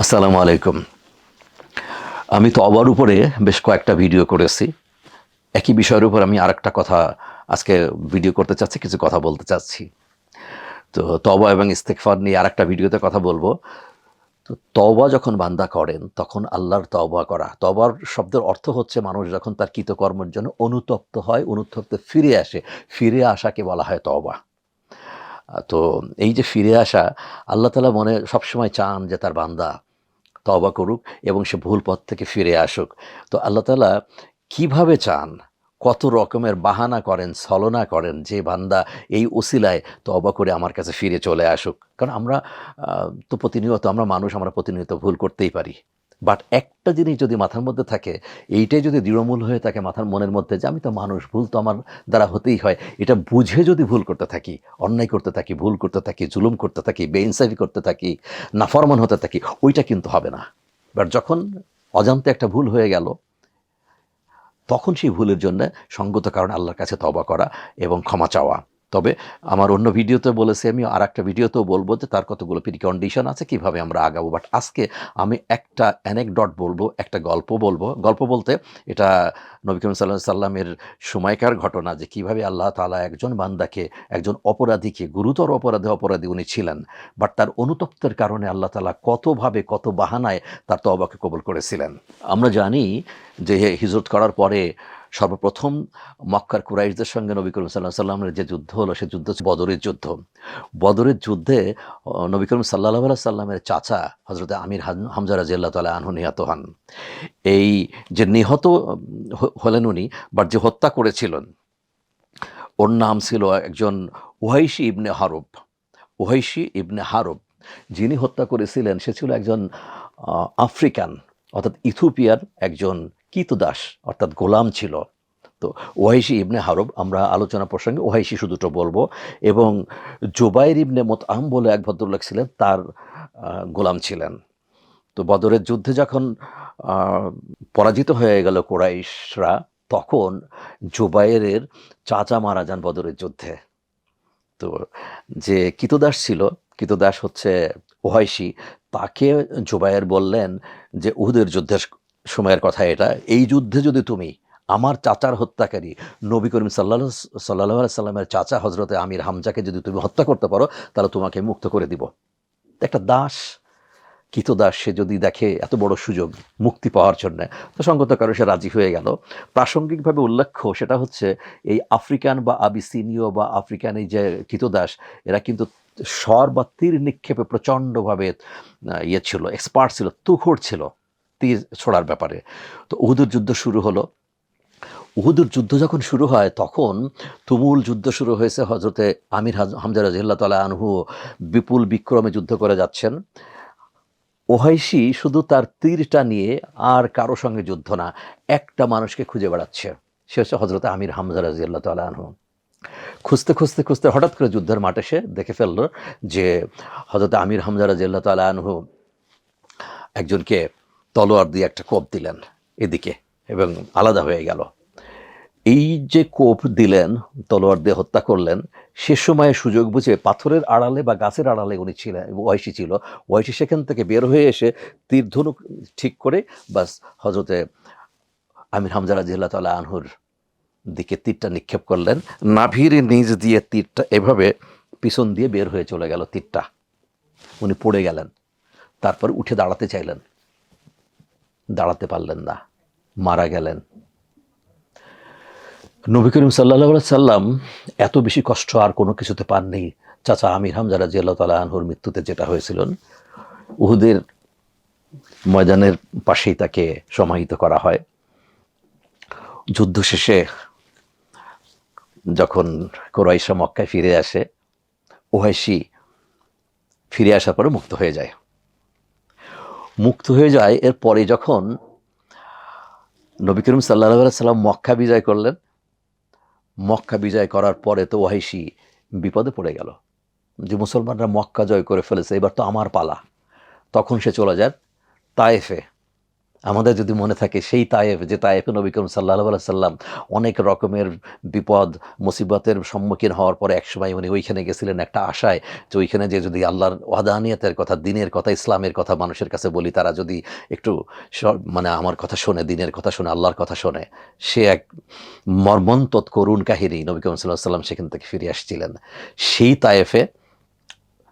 আসসালামু আলাইকুম। আমি তওবার উপরে বেশ কয়েকটা ভিডিও করেছি। একই বিষয়ের উপর আমি আরেকটা কথা আজকে ভিডিও করতে চাচ্ছি, কিছু কথা বলতে চাচ্ছি। তো তওবা এবং ইস্তেগফার নিয়ে আরেকটা ভিডিওতে কথা বলবো। তো তওবা যখন বান্দা করেন তখন আল্লাহর তওবা করা। তওবার শব্দের অর্থ হচ্ছে মানুষ যখন তার কৃতকর্মের জন্য অনুতপ্ত হয়, অনুতপ্ত ফিরে আসে। ফিরে আসাকে বলা হয় তওবা। তো এই যে ফিরে আসা, আল্লাহ তাআলা মনে সবসময় চান যে তার বান্দা তওবা করুক এবং সে ভুল পথ থেকে ফিরে আসুক। তো আল্লাহ তাআলা কিভাবে চান, কত রকমের বাহানা করেন, ছলনা করেন যে বান্দা এই উসিলায় তওবা করে আমার কাছে ফিরে চলে আসুক। কারণ আমরা তো প্রতিনিয়ত আমরা মানুষ, আমরা প্রতিনিয়ত ভুল করতেই পারি। বাট একটা জিনিস যদি মাথার মধ্যে থাকে, এইটাই যদি দৃঢ়মূল হয়ে থাকে মাথার মনের মধ্যে যে আমি তো মানুষ, ভুল তো আমার দ্বারা হতেই হয়। এটা বুঝে যদি ভুল করতে থাকি, অন্যায় করতে থাকি, ভুল করতে থাকি, জুলুম করতে থাকি, বেইনসাফি করতে থাকি, নাফরমান হতে থাকি, ওইটা কিন্তু হবে না। বাট যখন অজান্তে একটা ভুল হয়ে গেল, তখন সেই ভুলের জন্য সঙ্গত কারণে আল্লাহর কাছে তওবা করা এবং ক্ষমা চাওয়া। তবে আমার অন্য ভিডিওতে বলেছি, আমি আরেকটা ভিডিওতেও বলব যে তার কতগুলো প্রিকন্ডিশন আছে, কিভাবে আমরা আগাবো। বাট আজকে আমি একটা অ্যানেকডট বলবো, একটা গল্প বলবো। গল্প বলতে এটা নবী করিম সাল্লাল্লাহু আলাইহি সাল্লামের সময়কার ঘটনা, যে কিভাবে আল্লাহ তাআলা একজন বান্দাকে, একজন অপরাধীকে, গুরুতর অপরাধী উনি ছিলেন, বাট তার অনুতপ্তের কারণে আল্লাহ তাআলা কতভাবে, কত বাহানায় তার তওবাকে কবুল করেছিলেন। আমরা জানি যে হিজরত করার পরে সর্বপ্রথম মক্কার কুরাইশদের সঙ্গে নবী করিম সাল্লাল্লাহু আলাইহি সাল্লামের যে যুদ্ধ হলো, সে যুদ্ধ হচ্ছে বদরের যুদ্ধ। বদরের যুদ্ধে নবী করিম সাল্লাল্লাহু আলাইহি সাল্লামের চাচা হযরতে আমির হামজা রাদিয়াল্লাহু তাআলা আনহু নিহত হন। এই যে নিহত হলেন উনি, বাট যে হত্যা করেছিলেন, ওর নাম ছিল একজন উহাইশি ইবনে হারব। উহাইশি ইবনে হারব যিনি হত্যা করেছিলেন, সে ছিল একজন আফ্রিকান, অর্থাৎ ইথিওপিয়ার একজন কৃতদাস, অর্থাৎ গোলাম ছিল। তো ওহাইশি ইবনে হারব, আমরা আলোচনা প্রসঙ্গে ওহাইশি শুধুটা বলবো, এবং জুবাইর ইবনে মুতআম বলে এক ভদ্রলোক ছিলেন, তার গোলাম ছিলেন। তো বদরের যুদ্ধে যখন পরাজিত হয়ে গেল কুরাইশরা, তখন জুবাইরের চাচা মারা যান বদরের যুদ্ধে। তো যে কৃতদাস ছিল, কৃতদাস হচ্ছে ওহাইশি, তাকে জুবায়ের বললেন যে উহুদের যুদ্ধের সময়ের কথা এটা, এই যুদ্ধে যদি তুমি আমার চাচার হত্যাকারী নবী করিম সাল্লাল্লাহু আলাইহি সাল্লামের চাচা হযরতে আমির হামজাকে যদি তুমি হত্যা করতে পারো, তাহলে তোমাকে মুক্ত করে দিব। একটা দাস, কৃতদাস, সে যদি দেখে এত বড় সুযোগ মুক্তি পাওয়ার জন্য, তো সঙ্গত কারণে সে রাজি হয়ে গেল। প্রাসঙ্গিকভাবে উল্লেখ্য সেটা হচ্ছে, এই আফ্রিকান বা আবিসিনীয় বা আফ্রিকান এই যে কৃতদাস, এরা কিন্তু স্বর বা তীর নিক্ষেপে প্রচণ্ডভাবে ইয়ে ছিল, এক্সপার্ট ছিল, তুখোড় ছিল তীর ছোড়ার ব্যাপারে। তো উহুদের যুদ্ধ শুরু হলো। উহুদের যুদ্ধ যখন শুরু হয়, তখন তুমুল যুদ্ধ শুরু হয়েছে। হযরতে আমির হামজা রাদিয়াল্লাহু তাআলা আনহু বিপুল বিক্রমে যুদ্ধ করে যাচ্ছেন। ওহাইশি শুধু তার তীরটা নিয়ে আর কারো সঙ্গে যুদ্ধ না, একটা মানুষকে খুঁজে বেড়াচ্ছে। সে হচ্ছে হযরতে আমির হামজা রাদিয়াল্লাহু তাআলা আনহু। খুঁজতে, খুঁজতে, খুঁজতে হঠাৎ করে যুদ্ধের মাঠে সে দেখে ফেলল যে হযরতে আমির হামজা রাদিয়াল্লাহু তাআলা আনহু একজনকে তলোয়ার দিয়ে একটা কোপ দিলেন এদিকে, এবং আলাদা হয়ে গেল। এই যে কোপ দিলেন, তলোয়ার দিয়ে হত্যা করলেন, সে সময়ে সুযোগ বুঝে পাথরের আড়ালে বা গাছের আড়ালে উনি ছিলেন, ওয়াইশি ছিল। ওয়াইশি সেখান থেকে বের হয়ে এসে তীর ধনুক ঠিক করে বাস হযরতে আমির হামজা রাদিয়াল্লাহু তাআলা আনহুর দিকে তীরটা নিক্ষেপ করলেন। নাভির নিচ দিয়ে তীরটা এভাবে পিছন দিয়ে বের হয়ে চলে গেল তীরটা। উনি পড়ে গেলেন। তারপর উঠে দাঁড়াতে চাইলেন, দাঁড়াতে পারলেন না, মারা গেলেন। নবী করিম সাল্লাল্লাহু আলাইহি সাল্লাম এত বেশি কষ্ট আর কোনো কিছুতে পাননি। চাচা আমির হামজা রাদিয়াল্লাহু তাআলা আনহুর মৃত্যুতে যেটা হয়েছিল, উহুদের ময়দানের পাশেই তাকে সমাহিত করা হয়। যুদ্ধ শেষে যখন কুরাইশরা মক্কায় ফিরে আসে, ওহাইশি ফিরে আসার পরে মুক্ত হয়ে যায়। মুক্ত হয়ে যায়, এরপরে যখন নবী করিম সাল্লাল্লাহু আলাইহি সাল্লাম মক্কা বিজয় করলেন, মক্কা বিজয় করার পরে তো ওহাইশি বিপদে পড়ে গেল যে মুসলমানরা মক্কা জয় করে ফেলেছে, এবার তো আমার পালা। তখন সে চলে যায় তায়েফে। আমাদের যদি মনে থাকে সেই তায়েফ, যে তায়েফে নবী করিম সাল্লাল্লাহু আলাইহি সাল্লাম অনেক রকমের বিপদ মুসিবতের সম্মুখীন হওয়ার পরে একসময় উনি ওইখানে গেছিলেন একটা আশায়, যে ওইখানে যে যদি আল্লাহর ওয়াহদানিয়তের কথা, দিনের কথা, ইসলামের কথা মানুষের কাছে বলি, তারা যদি একটু মানে আমার কথা শোনে, দিনের কথা শোনে, আল্লাহর কথা শোনে। সে এক মর্মন্তদ করুণ কাহিনী, নবী করিম সাল্লাল্লাহু আলাইহি সাল্লাম সেখান থেকে ফিরে আসছিলেন। সেই তায়েফে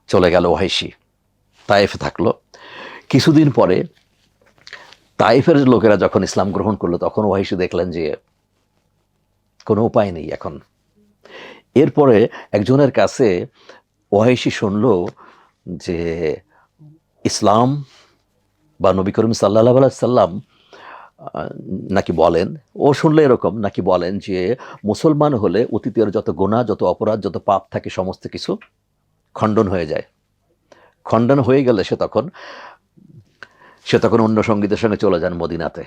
চলে গেল ওয়াহিশী, তায়েফে থাকলো। কিছুদিন পরে তাইফের লোকেরা যখন ইসলাম গ্রহণ করলো, তখন ওয়াহিশী দেখলেন যে কোনো উপায় নেই এখন। এরপরে একজনের কাছে ওয়াহিশী শুনল যে ইসলাম বা নবী করিম সাল্লাল্লাহু আলাইহি সাল্লাম নাকি বলেন, ও শুনলে এরকম নাকি বলেন যে মুসলমান হলে অতীতের যত গুনাহ, যত অপরাধ, যত পাপ থাকে সমস্ত কিছু খণ্ডন হয়ে যায়। খণ্ডন হয়ে গেলে সে তখন অন্য সঙ্গীদের সঙ্গে চলে যান মদিনাতে।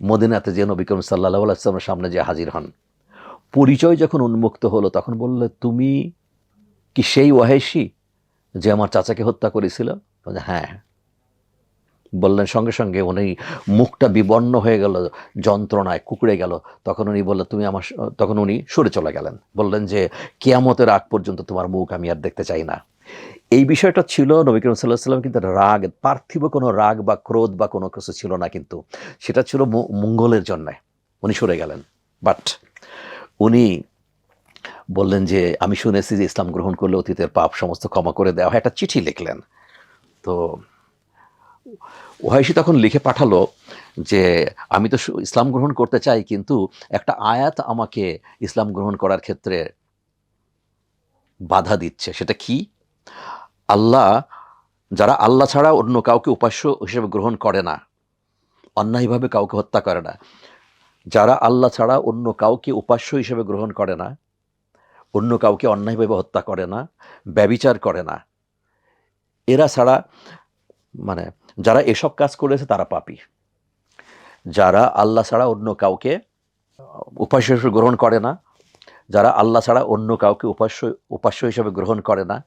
মদিনাতে যে নবী করিম সাল্লাল্লাহু আলাইহি সাল্লামের সামনে যে হাজির হন, পরিচয় যখন উন্মুক্ত হলো, তখন বললে, তুমি কি সেই ওয়াহিশী যে আমার চাচাকে হত্যা করেছিল? হ্যাঁ। বললেন, সঙ্গে সঙ্গে উনি মুখটা বিবর্ণ হয়ে গেল, যন্ত্রণায় কুঁকড়ে গেল। তখন উনি বললেন, তখন উনি সরে চলে গেলেন, বললেন যে কিয়ামতের আগ পর্যন্ত তোমার মুখ আমি আর দেখতে চাই না। এই বিষয়টা ছিল নবী করিম সাল্লাল্লাহু আলাইহি ওয়াসাল্লাম, কিন্তু রাগ, পার্থিব কোনো রাগ বা ক্রোধ বা কোনো কিছু ছিল না, কিন্তু সেটা ছিল মঙ্গলের জন্যে উনি সরে গেলেন। বাট উনি বললেন যে আমি শুনেছি যে ইসলাম গ্রহণ করলে অতীতের পাপ সমস্ত ক্ষমা করে দেওয়া হয়, একটা চিঠি লিখলেন। তো ওয়াহিশী তখন লিখে পাঠালো যে আমি তো ইসলাম গ্রহণ করতে চাই, কিন্তু একটা আয়াত আমাকে ইসলাম গ্রহণ করার ক্ষেত্রে বাধা দিচ্ছে। সেটা কি? আল্লাহ, যারা আল্লাহ ছাড়া অন্য কাউকে উপাস্য হিসেবে গ্রহণ করে না, অন্যায়ভাবে কাউকে হত্যা করে না, যারা আল্লাহ ছাড়া অন্য কাউকে উপাস্য হিসেবে গ্রহণ করে না, অন্য কাউকে অন্যায়ভাবে হত্যা করে না, ব্যভিচার করে না, এরা ছাড়া, মানে যারা এসব কাজ করেছে তারা পাপী। যারা আল্লাহ ছাড়া অন্য কাউকে উপাস্য হিসেবে গ্রহণ করে না, যারা আল্লাহ ছাড়া অন্য কাউকে উপাস্য হিসেবে গ্রহণ করে না,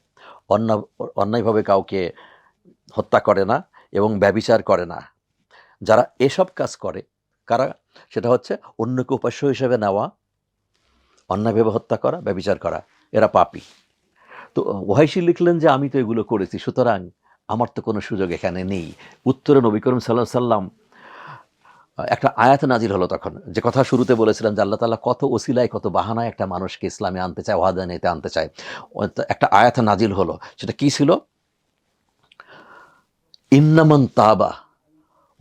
অন্যায়ভাবে কাউকে হত্যা করে না এবং ব্যভিচার করে না, যারা এসব কাজ করে, কারা? সেটা হচ্ছে অন্যকে উপাস্য হিসেবে নেওয়া, অন্যায়ভাবে হত্যা করা, ব্যভিচার করা, এরা পাপী। তো ওয়াহিশী লিখলেন যে আমি তো এগুলো করেছি, সুতরাং আমার তো কোনো সুযোগ এখানে নেই। উত্তরে নবী করিম সাল্লাল্লাহু আলাইহি সাল্লাম একটা আয়াত নাজিল হলো তখন, যে কথা শুরুতে বলেছিলাম যে আল্লাহ তাআলা কত ওসিলায়, কত বাহানায় একটা মানুষকে ইসলামে আনতে চায়, ওয়াহদানিয়তে আনতে চায়। একটা আয়াত নাজিল হলো, সেটা কি ছিল? ইন্নামান তাবা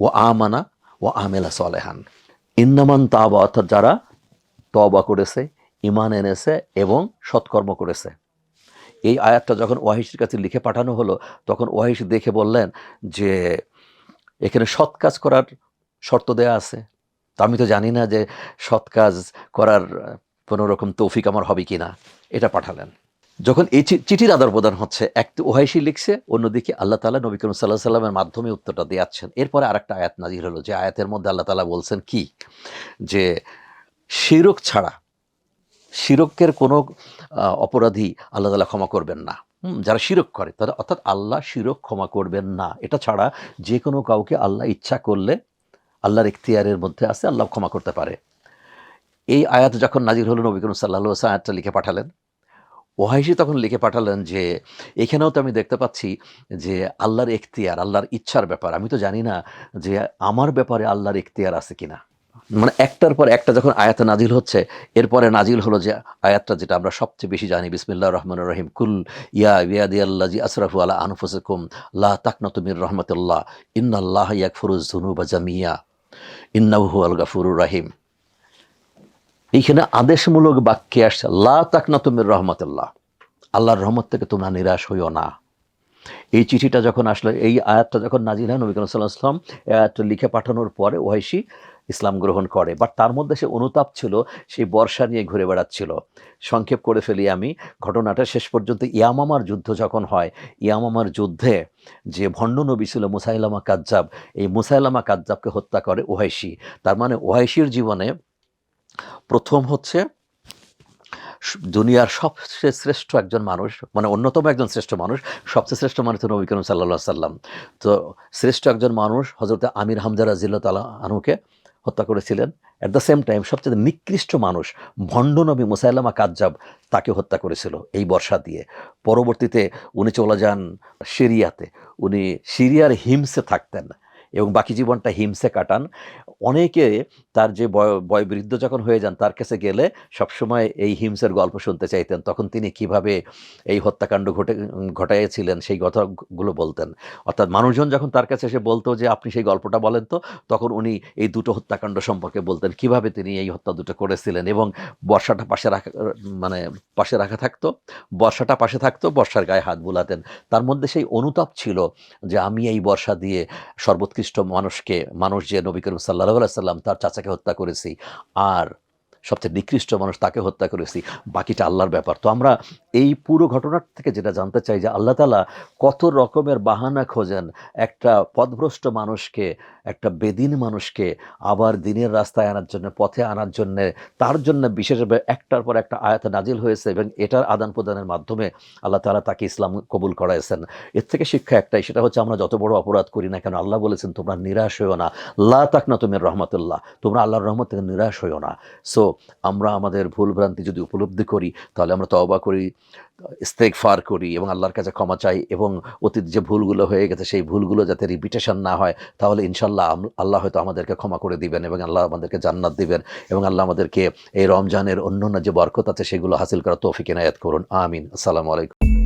ও আমানা ও আমেলা সলেহান। ইন্নামান তাবা অর্থাৎ যারা তওবা করেছে, ঈমান এনেছে এবং সৎকর্ম করেছে। এই আয়াতটা যখন ওয়াহিশীর কাছে লিখে পাঠানো হলো, তখন ওয়াহিশী দেখে বললেন যে এখানে সৎ কাজ করার শর্ত দেয়া আছে। তো আমি তো জানি না যে সৎ কাজ করার কোনো রকম তৌফিক আমার হবে কি না। এটা পাঠালেন। যখন এই চিঠির আদান প্রদান হচ্ছে, এক তো ওয়াহিশী লিখছে, অন্যদিকে আল্লাহ তাআলা নবী করিম সাল্লাল্লাহু আলাইহি সাল্লামের মাধ্যমে উত্তরটা দিয়াচ্ছেন। এরপরে আরেকটা আয়াত নাজিল হলো, যে আয়াতের মধ্যে আল্লাহ তাআলা বলছেন কি, যে শিরক ছাড়া, শিরকের কোনো অপরাধী আল্লাহ তাআলা ক্ষমা করবেন না। যারা শিরক করে তারা, অর্থাৎ আল্লাহ শিরক ক্ষমা করবেন না। এটা ছাড়া যে কোনো কাউকে আল্লাহ ইচ্ছা করলে, আল্লাহর ইখতিয়ারের মধ্যে আছে, আল্লাহ ক্ষমা করতে পারে। এই আয়াত যখন নাজিল হলো, নবী করিম সাল্লাল্লাহু আলাইহি ওয়াসাল্লাম আয়াতটা লিখে পাঠালেন। ওয়াহিশী তখন লিখে পাঠালেন যে এখানেও তো আমি দেখতে পাচ্ছি যে আল্লাহর ইখতিয়ার, আল্লাহর ইচ্ছার ব্যাপার। আমি তো জানি না যে আমার ব্যাপারে আল্লাহর ইখতিয়ার আছে কিনা। মানে একটার পর একটা যখন আয়াত নাজিল হচ্ছে, এরপরে নাজিল হলো যে আয়াতটা, যেটা আমরা সবচেয়ে বেশি জানি, বিসমিল্লাহির রহমানির রহিম, কুল ইয়া ইবাদিয়াল্লাযী আসরাফু আলা আনফুসিকুম লা তাকনাতু মির রাহমাতিল্লাহ ইন্নাল্লাহা ইয়াগফিরুয যুনুবা জামিয়া ইন্নাহু হুয়াল গাফুরুর রহিম। এইখানে আদেশমূলক বাক্যে আসছে লা তাকনাতু মির রাহমাতিল্লাহ, আল্লাহর রহমত থেকে তোমরা নিরাশ হইও না। এই চিঠিটা যখন আসলো, এই আয়াতটা যখন নাজিল হয়, নবী করিম সাল্লাল্লাহু আলাইহি ওয়াসাল্লাম এই আয়াতটা লিখে পাঠানোর পরে ওয়াহিশী ইসলাম গ্রহণ করে। বাট তার মধ্যে সে অনুতাপ ছিল, সেই বর্ষা নিয়ে ঘুরে বেড়াচ্ছিল। সংক্ষেপ করে ফেলি আমি ঘটনাটা, শেষ পর্যন্ত ইয়ামামার যুদ্ধ যখন হয়, ইয়ামামার যুদ্ধে যে ভণ্ড নবী ছিল মুসাইলামা কাজ্জাব, এই মুসাইলামা কাজ্জাবকে হত্যা করে ওয়াহিশী। তার মানে ওয়াহিশীর জীবনে প্রথম হচ্ছে দুনিয়ার সবচেয়ে শ্রেষ্ঠ একজন মানুষ, মানে অন্যতম একজন শ্রেষ্ঠ মানুষ, সবচেয়ে শ্রেষ্ঠ মানুষ হলো নবী করিম সাল্লাল্লাহু আলাইহি সাল্লাম। তো শ্রেষ্ঠ একজন মানুষ হযরত আমির হামজা রাদিয়াল্লাহু তাআলা আনহুকে হত্যা করেছিলেন। এট দ্য সেম টাইম সবচেয়ে নিকৃষ্ট মানুষ ভণ্ড নবী মুসাইলামা কাজ্জাব তাকে হত্যা করেছিল এই বর্ষা দিয়ে। পরবর্তীতে উনি চলে যান সিরিয়াতে। উনি সিরিয়ার হিমসে থাকতেন এবং বাকি জীবনটা হিমসে কাটান। অনেকে তার যে বয়োবৃদ্ধ যখন হয়ে যান তার কাছে গেলে সবসময় এই হিমসের গল্প শুনতে চাইতেন। তখন তিনি কিভাবে এই হত্যাকাণ্ড ঘটাইয়াছিলেন সেই কথাগুলো বলতেন। অর্থাৎ মানুষজন যখন তার কাছে এসে বলত যে আপনি সেই গল্পটা বলেন তো, তখন উনি এই দুটো হত্যাকাণ্ড সম্পর্কে বলতেন, কিভাবে তিনি এই হত্যা দুটো করেছিলেন এবং বর্ষাটা পাশে রাখা, মানে পাশে রাখা থাকতো, বর্ষাটা পাশে থাকতো, বর্ষার গায়ে হাত বুলাতেন। তার মধ্যে সেই অনুতাপ ছিল যে আমি এই বর্ষা দিয়ে সর্বোৎকৃষ্ট মানুষ যে নবী করিম সাল্লাল্লাহু আলাইহি সাল্লাম তার চাচাকে হত্যা করেছি, আর সবচেয়ে নিকৃষ্ট মানুষ তাকে হত্যা করেছি, বাকিটা আল্লাহর ব্যাপার। তো আমরা এই পুরো ঘটনার থেকে যেটা জানতে চাই যে আল্লাহ তাআলা কত রকমের বাহানা খোঁজেন একটা পথভ্রষ্ট মানুষকে, একটা বেদিন মানুষকে আবার দিনের রাস্তায় আনার জন্য, পথে আনার জন্যে, তার জন্য বিশেষভাবে একটার পর একটা আয়াত নাজিল হয়েছে এবং এটার আদান প্রদানের মাধ্যমে আল্লাহ তাআলা তাকে ইসলাম কবুল করাইছেন। এর থেকে শিক্ষা একটাই, সেটা হচ্ছে আমরা যত বড় অপরাধ করি না কেন, আল্লাহ বলেছেন তোমরা নিরাশ হইও না, লা তাকনাতু মির রাহমাতিল্লাহ, তোমরা আল্লাহর রহমত থেকে নিরাশ হইও না। সো আমরা আমাদের ভুলভ্রান্তি যদি উপলব্ধি করি তাহলে আমরা তওবা করি, ইস্তেগফার করি এবং আল্লাহর কাছে ক্ষমা চাই এবং অতীত যে ভুলগুলো হয়ে গেছে সেই ভুলগুলো যাতে রিপিটেশন না হয়, তাহলে ইনশাল্লাহ আল্লাহ হয়তো আমাদেরকে ক্ষমা করে দিবেন এবং আল্লাহ আমাদেরকে জান্নাত দিবেন এবং আল্লাহ আমাদেরকে এই রমজানের অন্যান্য যে বরকত আছে সেগুলো হাসিল করার তৌফিক এনায়েত করুন। আমিন। আসসালামু আলাইকুম।